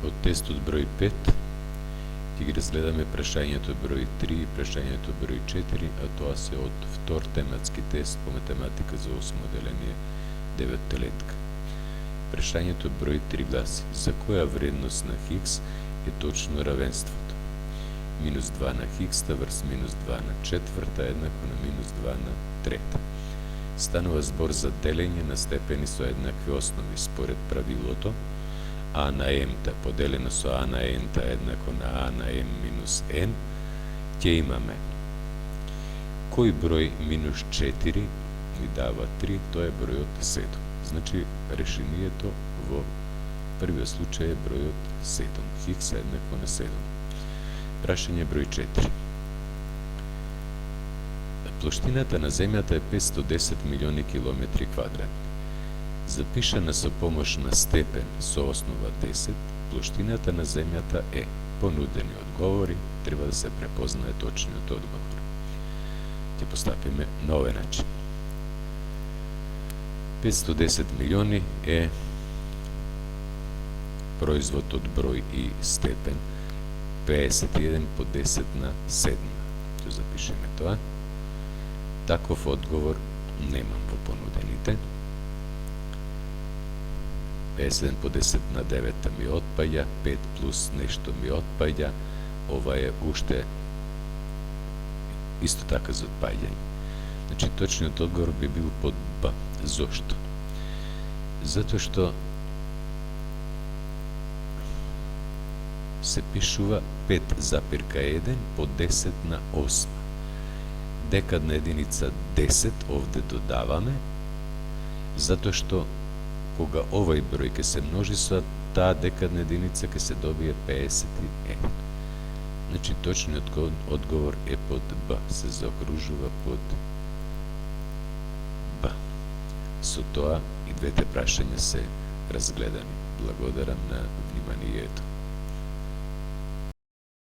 Од тестот број 5 ќе ги разгледаме прашањето број 3 и прашањето број 4, а тоа се од втор тематски тест по математика за 8 деление 9-телетка. Прашањето број 3 гласи: за која вредност на хикс е точно равенството? Минус 2 на хикста врз минус 2 на четврта еднакво на минус 2 на трета. Станува збор за делење на степени со еднакви основи според правилото а на m-та поделено со а на n-та еднакво на а на m минус n. Ќе имаме кој број минус 4 ни дава 3, тоа е бројот 7. Значи решението во првиот случај е бројот 7. Хикс е еднакво на 7. Прашање број 4. Плоштината на земјата е 510 милиони километри квадратни. Запишана со помош на степен со основа 10, плоштината на земјата е. Понудени одговори, треба да се препознае точниот одговор. Ќе постапиме на овој начин. 510 милиони е производ од број и степен 51 по 10 на 7. Ќе запишеме тоа. Таков одговор немам во понудените. 51 по 10 на 9 ми отпаѓа, 5 плюс нешто ми отпаѓа, ова е уште исто така за отпаѓање. Значи, точниот одговор би бил под Б. Зошто? Затоа што се пишува 5,1 по 10 на 8. Декадна единица 10 овде додаваме, затоа што кога овој број ќе се множи со таа декадна единица ќе се добие 51. Значи точниот одговор е под Б, се заокружува под Б. Со тоа и двете прашања се разгледани. Благодарам на вниманието.